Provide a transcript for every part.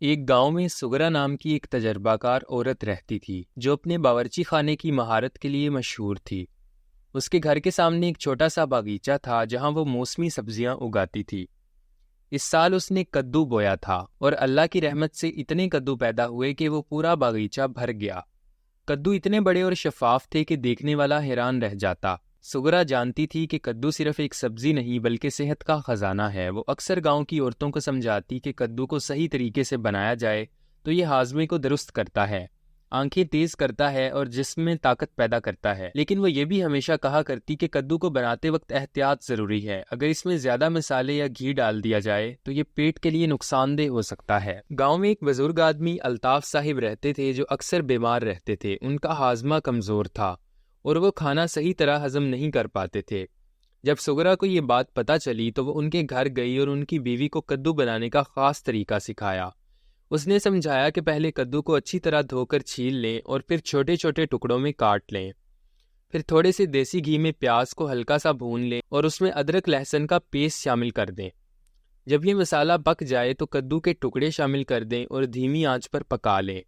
ایک گاؤں میں سگرا نام کی ایک تجربہ کار عورت رہتی تھی جو اپنے باورچی خانے کی مہارت کے لیے مشہور تھی۔ اس کے گھر کے سامنے ایک چھوٹا سا باغیچہ تھا جہاں وہ موسمی سبزیاں اگاتی تھی۔ اس سال اس نے کدو بویا تھا اور اللہ کی رحمت سے اتنے کدو پیدا ہوئے کہ وہ پورا باغیچہ بھر گیا۔ کدو اتنے بڑے اور شفاف تھے کہ دیکھنے والا حیران رہ جاتا۔ سگرا جانتی تھی کہ کدو صرف ایک سبزی نہیں بلکہ صحت کا خزانہ ہے۔ وہ اکثر گاؤں کی عورتوں کو سمجھاتی کہ کدو کو صحیح طریقے سے بنایا جائے تو یہ ہاضمے کو درست کرتا ہے، آنکھیں تیز کرتا ہے اور جسم میں طاقت پیدا کرتا ہے۔ لیکن وہ یہ بھی ہمیشہ کہا کرتی کہ کدو کو بناتے وقت احتیاط ضروری ہے، اگر اس میں زیادہ مسالے یا گھی ڈال دیا جائے تو یہ پیٹ کے لیے نقصان دہ ہو سکتا ہے۔ گاؤں میں ایک بزرگ آدمی الطاف صاحب رہتے تھے جو اکثر بیمار رہتے تھے۔ ان کا ہاضمہ کمزور تھا اور وہ کھانا صحیح طرح ہضم نہیں کر پاتے تھے۔ جب سگرا کو یہ بات پتہ چلی تو وہ ان کے گھر گئی اور ان کی بیوی کو کدو بنانے کا خاص طریقہ سکھایا۔ اس نے سمجھایا کہ پہلے کدو کو اچھی طرح دھو کر چھیل لیں اور پھر چھوٹے چھوٹے ٹکڑوں میں کاٹ لیں۔ پھر تھوڑے سے دیسی گھی میں پیاز کو ہلکا سا بھون لیں اور اس میں ادرک لہسن کا پیسٹ شامل کر دیں۔ جب یہ مسالہ پک جائے تو کدو کے ٹکڑے شامل کر دیں اور دھیمی آنچ پر پکا لیں۔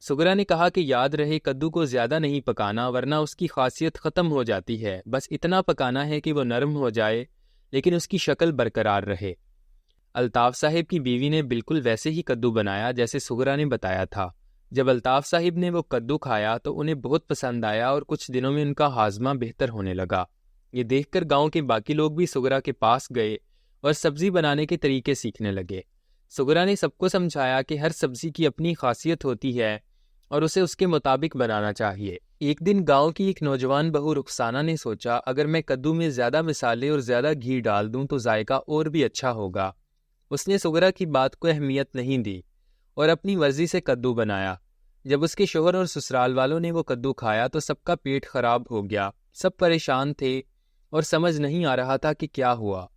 سگرا نے کہا کہ یاد رہے کدو کو زیادہ نہیں پکانا ورنہ اس کی خاصیت ختم ہو جاتی ہے، بس اتنا پکانا ہے کہ وہ نرم ہو جائے لیکن اس کی شکل برقرار رہے۔ الطاف صاحب کی بیوی نے بالکل ویسے ہی کدو بنایا جیسے سگرا نے بتایا تھا۔ جب الطاف صاحب نے وہ کدو کھایا تو انہیں بہت پسند آیا اور کچھ دنوں میں ان کا ہاضمہ بہتر ہونے لگا۔ یہ دیکھ کر گاؤں کے باقی لوگ بھی سگرا کے پاس گئے اور سبزی بنانے کے طریقے سیکھنے لگے۔ سگرا نے سب کو سمجھایا کہ ہر سبزی کی اپنی خاصیت ہوتی ہے اور اسے اس کے مطابق بنانا چاہیے۔ ایک دن گاؤں کی ایک نوجوان بہو رخسانہ نے سوچا اگر میں کدو میں زیادہ مسالے اور زیادہ گھی ڈال دوں تو ذائقہ اور بھی اچھا ہوگا۔ اس نے سگرا کی بات کو اہمیت نہیں دی اور اپنی مرضی سے کدو بنایا۔ جب اس کے شوہر اور سسرال والوں نے وہ کدو کھایا تو سب کا پیٹ خراب ہو گیا، سب پریشان تھے اور سمجھ نہیں آ رہا تھا کہ کیا ہوا۔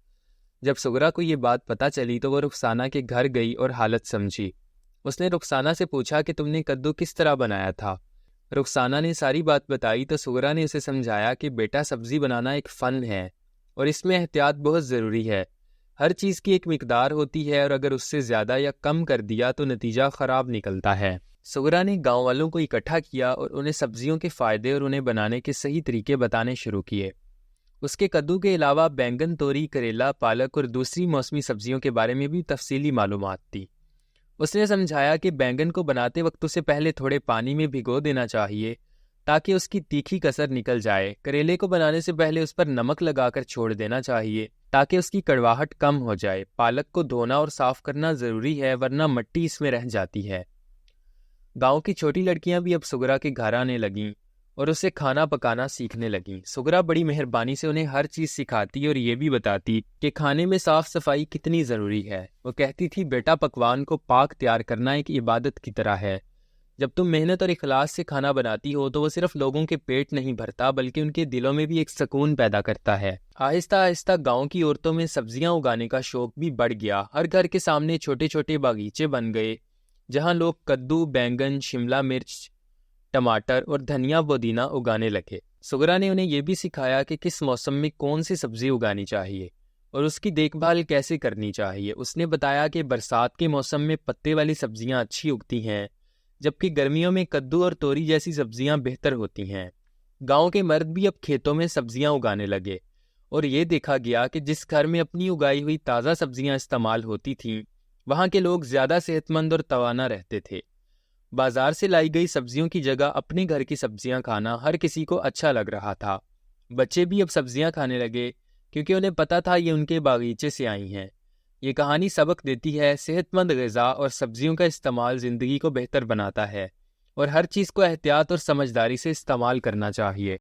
جب سگرا کو یہ بات پتہ چلی تو وہ رخسانہ کے گھر گئی اور حالت سمجھی۔ اس نے رخسانہ سے پوچھا کہ تم نے کدو کس طرح بنایا تھا؟ رخسانہ نے ساری بات بتائی تو سگرا نے اسے سمجھایا کہ بیٹا سبزی بنانا ایک فن ہے اور اس میں احتیاط بہت ضروری ہے۔ ہر چیز کی ایک مقدار ہوتی ہے اور اگر اس سے زیادہ یا کم کر دیا تو نتیجہ خراب نکلتا ہے۔ سگرا نے گاؤں والوں کو اکٹھا کیا اور انہیں سبزیوں کے فائدے اور انہیں بنانے کے صحیح طریقے بتانے شروع کیے۔ اس کے کدو کے علاوہ بینگن، توری، کریلا، پالک اور دوسری موسمی سبزیوں کے بارے میں بھی تفصیلی معلومات تھی۔ اس نے سمجھایا کہ بینگن کو بناتے وقت اسے پہلے تھوڑے پانی میں بھگو دینا چاہیے تاکہ اس کی تیکھی کثر نکل جائے۔ کریلے کو بنانے سے پہلے اس پر نمک لگا کر چھوڑ دینا چاہیے تاکہ اس کی کڑواہٹ کم ہو جائے۔ پالک کو دھونا اور صاف کرنا ضروری ہے ورنہ مٹی اس میں رہ جاتی ہے۔ گاؤں کی چھوٹی لڑکیاں بھی اب سگرا کے گھر آنے لگیں اور اسے کھانا پکانا سیکھنے لگیں۔ سگرا بڑی مہربانی سے انہیں ہر چیز سکھاتی اور یہ بھی بتاتی کہ کھانے میں صاف صفائی کتنی ضروری ہے۔ وہ کہتی تھی بیٹا پکوان کو پاک تیار کرنا ایک عبادت کی طرح ہے۔ جب تم محنت اور اخلاص سے کھانا بناتی ہو تو وہ صرف لوگوں کے پیٹ نہیں بھرتا بلکہ ان کے دلوں میں بھی ایک سکون پیدا کرتا ہے۔ آہستہ آہستہ گاؤں کی عورتوں میں سبزیاں اگانے کا شوق بھی بڑھ گیا۔ ہر گھر کے سامنے چھوٹے چھوٹے باغیچے بن گئے جہاں لوگ کدو، بینگن، شملہ مرچ، ٹماٹر اور دھنیا پودینہ اگانے لگے۔ سگرا نے انہیں یہ بھی سکھایا کہ کس موسم میں کون سی سبزی اگانی چاہیے اور اس کی دیکھ بھال کیسے کرنی چاہیے۔ اس نے بتایا کہ برسات کے موسم میں پتے والی سبزیاں اچھی اگتی ہیں جبکہ گرمیوں میں کدو اور توری جیسی سبزیاں بہتر ہوتی ہیں۔ گاؤں کے مرد بھی اب کھیتوں میں سبزیاں اگانے لگے اور یہ دیکھا گیا کہ جس گھر میں اپنی اگائی ہوئی تازہ سبزیاں استعمال ہوتی تھیں وہاں کے لوگ زیادہ صحت مند اور توانا رہتے تھے۔ بازار سے لائی گئی سبزیوں کی جگہ اپنے گھر کی سبزیاں کھانا ہر کسی کو اچھا لگ رہا تھا۔ بچے بھی اب سبزیاں کھانے لگے کیونکہ انہیں پتہ تھا یہ ان کے باغیچے سے آئی ہیں۔ یہ کہانی سبق دیتی ہے صحت مند غذا اور سبزیوں کا استعمال زندگی کو بہتر بناتا ہے اور ہر چیز کو احتیاط اور سمجھداری سے استعمال کرنا چاہیے۔